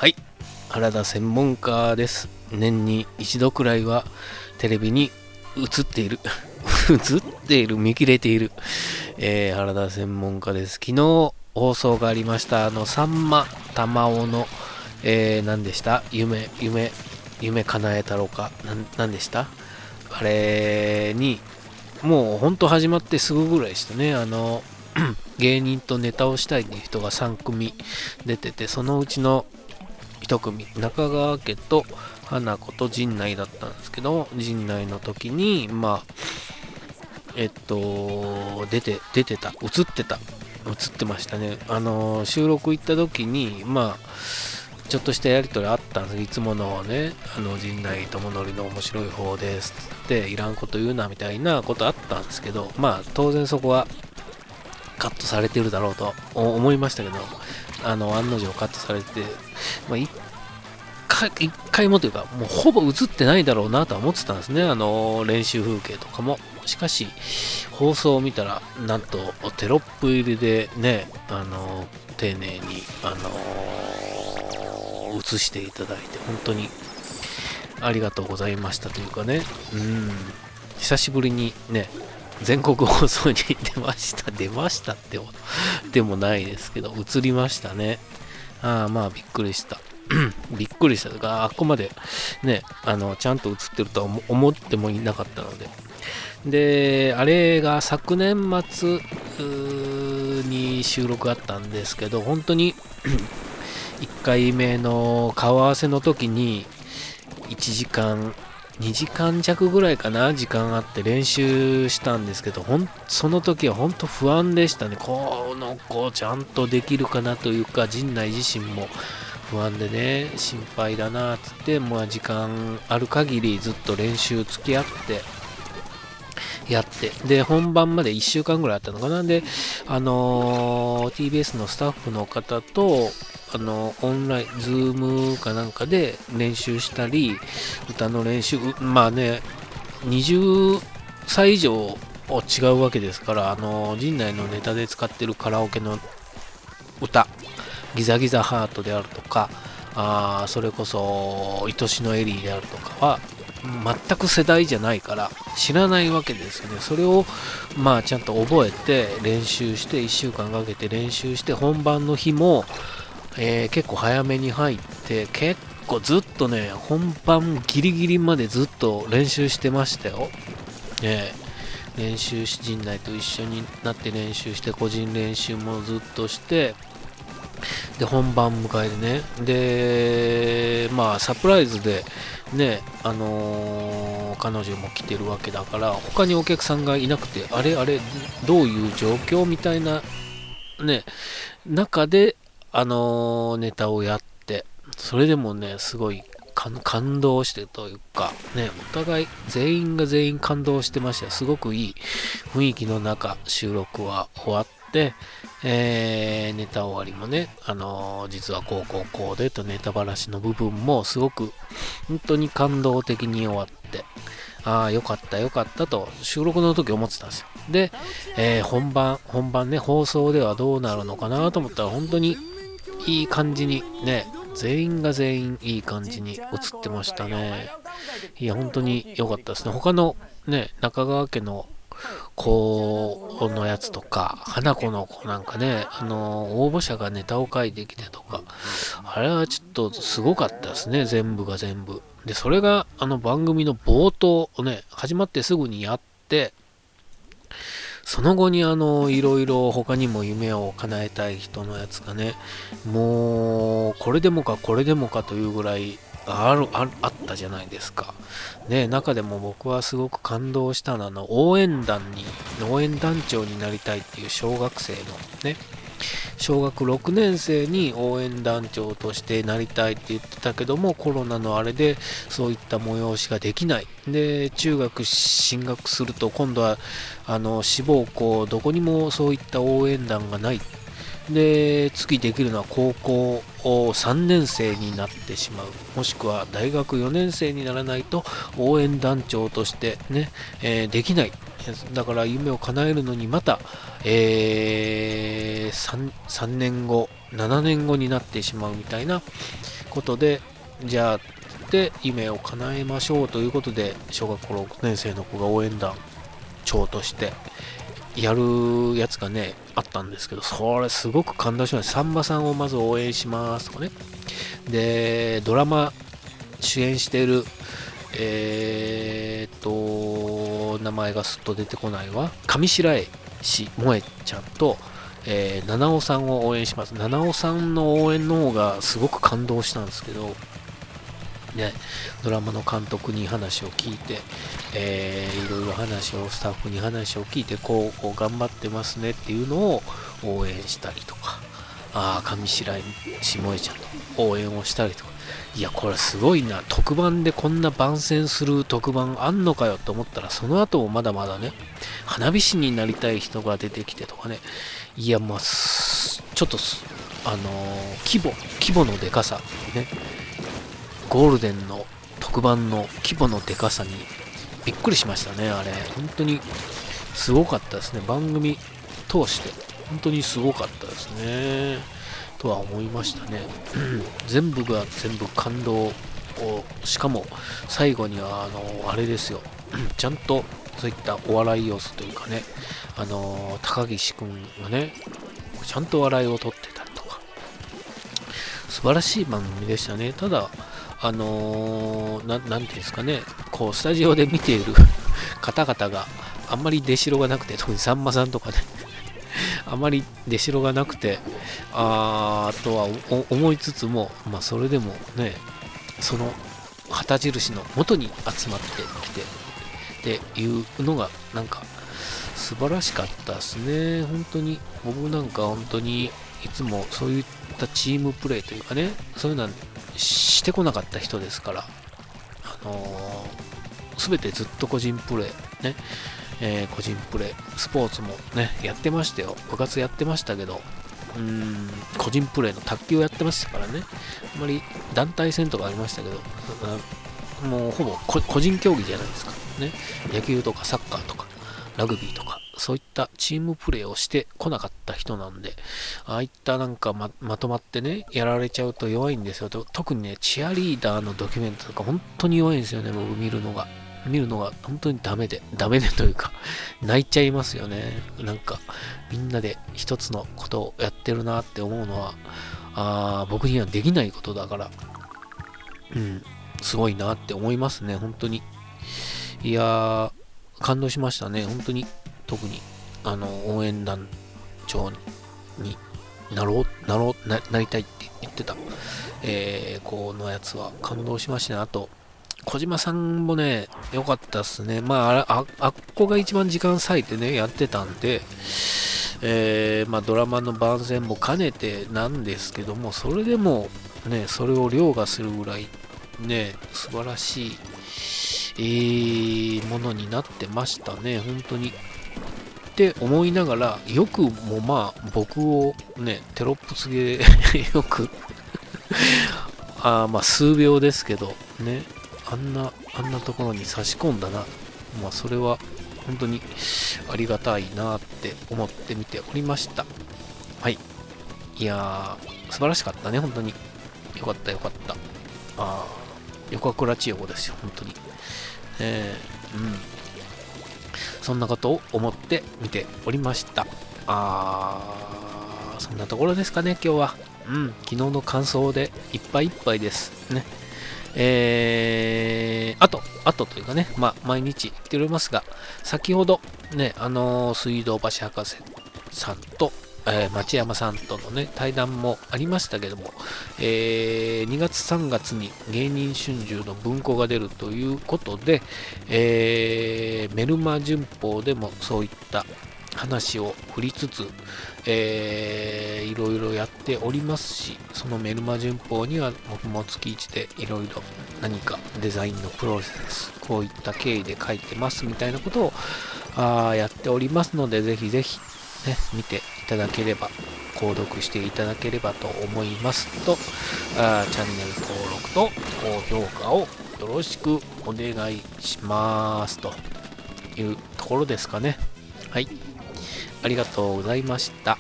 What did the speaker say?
はい、原田専門家です。年に一度くらいはテレビに映っている映っている、見切れている、原田専門家です。昨日放送がありましたさんま玉緒の、何でした、夢叶えたろうか、何でした、あれにもうほんと始まってすぐぐらいでしたね。芸人とネタをしたいっていう人が3組出てて、そのうちの1組、中川家と花子と陣内だったんですけど、陣内の時に出てましたね。収録行った時にちょっとしたやりとりあったんです。いつものね、陣内智則の面白い方ですっていらんこと言うなみたいなことあったんですけど、当然そこはカットされてるだろうと思いましたけど、案の定カットされて、一回もというか、もうほぼ映ってないだろうなとは思ってたんですね。練習風景とかも。しかし、放送を見たら、なんとテロップ入りでね、丁寧に、映していただいて、本当にありがとうございましたというかね、久しぶりにね、全国放送に出ましたってでもないですけど、映りましたね。びっくりした。びっくりしたとか、あっこまでね、ちゃんと映ってるとは思ってもいなかったので。で、あれが昨年末に収録あったんですけど、本当に1回目の顔合わせの時に1時間、2時間弱ぐらいかな、時間あって練習したんですけど、その時は本当不安でしたね。この子ちゃんとできるかなというか、陣内自身も不安でね、心配だなっつって、時間ある限りずっと練習付き合ってやって、で本番まで1週間ぐらいあったのかな。でTBS のスタッフの方とオンラインズームかなんかで練習したり、歌の練習、20歳以上違うわけですから、陣内のネタで使ってるカラオケの歌、ギザギザハートであるとか、それこそ愛しのエリーであるとかは全く世代じゃないから知らないわけですよね。それをちゃんと覚えて練習して、1週間かけて練習して、本番の日も、結構早めに入って、結構ずっとね、本番ギリギリまでずっと練習してましたよ。練習し、陣内と一緒になって練習して、個人練習もずっとして、で本番迎えでね、でサプライズでね、彼女も来てるわけだから、他にお客さんがいなくて、あれどういう状況みたいなね中でネタをやって、それでもねすごい感動してというかね、お互い全員が全員感動してましたよ。すごくいい雰囲気の中収録は終わって、ネタ終わりもね、実はこうでとネタばらしの部分もすごく本当に感動的に終わって、よかったと収録の時思ってたんですよ。で、本番ね、放送ではどうなるのかなと思ったら、本当にいい感じにね、全員が全員いい感じに映ってましたね。いや、本当に良かったですね。他のね、中川家の子のやつとか、花子の子なんかね、応募者がネタを書いてきてとか、あれはちょっとすごかったですね、全部が全部。で、それが番組の冒頭ね、始まってすぐにやって、その後にいろいろ他にも夢を叶えたい人のやつがね、もうこれでもかというぐらいあったじゃないですか。ね、中でも僕はすごく感動したのは応援団長になりたいっていう小学生のね、小学6年生に応援団長としてなりたいって言ってたけども、コロナのあれでそういった催しができない。で、中学進学すると今度は志望校どこにもそういった応援団がない。で、次できるのは高校3年生になってしまう。もしくは大学4年生にならないと応援団長としてね、できない。だから夢を叶えるのにまた、3年後7年後になってしまうみたいなことで、じゃあで夢を叶えましょうということで、小学校6年生の子が応援団長としてやるやつがねあったんですけど、それすごく感動しました。さんまさんをまず応援しますとかね、でドラマ主演している名前がすっと出てこないわ、上白石萌えちゃんと、七尾さんを応援します。七尾さんの応援の方がすごく感動したんですけど、ね、ドラマの監督に話を聞いて、いろいろ話を、スタッフに話を聞いて、こう頑張ってますねっていうのを応援したりとか、上白石萌えちゃんと応援をしたりとか、いや、これすごいな、特番でこんな番宣する特番あんのかよと思ったら、その後もまだまだね、花火師になりたい人が出てきてとかね、いや、まあ、ちょっと、規模のでかさ、ね、ゴールデンの特番の規模のでかさにびっくりしましたね、あれ。本当にすごかったですね。番組通して、本当にすごかったですね。とは思いましたね。全部が全部感動を、しかも最後には、あれですよ。ちゃんとそういったお笑い要素というかね、高岸くんがね、ちゃんと笑いを取ってたりとか、素晴らしい番組でしたね。ただ、なんていうんですかね、こう、スタジオで見ている方々があんまり出代がなくて、特にさんまさんとかね、あまり出代がなくて、とは思いつつも、まあ、それでもね、その旗印の元に集まってきてっていうのが、なんか、素晴らしかったですね。本当に、僕なんか本当に、いつもそういったチームプレーというかね、そういうのはしてこなかった人ですから、すべてずっと個人プレー、ね、個人プレー、スポーツもね、やってましたよ。部活やってましたけど、個人プレーの卓球やってましたからね、あんまり団体戦とかありましたけど、もうほぼ個人競技じゃないですか。ね、野球とかサッカーとか、ラグビーとか、そういったチームプレーをしてこなかった人なんで、ああいったなんか まとまってね、やられちゃうと弱いんですよ。特にね、チアリーダーのドキュメントとか本当に弱いんですよね、僕見るのが本当にダメでというか、泣いちゃいますよね。なんか、みんなで一つのことをやってるなって思うのは、僕にはできないことだから、すごいなって思いますね、本当に。いやー、感動しましたね、本当に。特に、応援団長になりたいって言ってた、このやつは感動しましたね。あと、小島さんもね、良かったっすね。まあ、あっこが一番時間割いてね、やってたんで、まあ、ドラマの番宣も兼ねてなんですけども、それでも、ね、それを凌駕するぐらい、ね、素晴らしい、ものになってましたね、本当に。って思いながら、よくもまあ、僕をね、テロップ付けよくまあ、数秒ですけど、ね、あんなところに差し込んだな。まあ、それは本当にありがたいなって思って見ておりました。はい。いやー、素晴らしかったね、本当に。よかった、よかった。横倉千代子ですよ、本当に。そんなことを思って見ておりました。そんなところですかね、今日は。昨日の感想でいっぱいいっぱいですね。あとというかね、まあ、毎日言っておりますが、先ほどね、水道橋博士さんと、町山さんとのね、対談もありましたけども、2月3月に芸人春秋の文庫が出るということで、メルマ旬報でもそういった話を振りつつ、いろいろやっておりますし、そのメルマ旬報には僕も月1でいろいろ何かデザインのプロセス、こういった経緯で書いてますみたいなことをやっておりますので、ぜひぜひ、ね、見ていただければ、購読していただければと思いますと、チャンネル登録と高評価をよろしくお願いしますというところですかね。はい。ありがとうございました。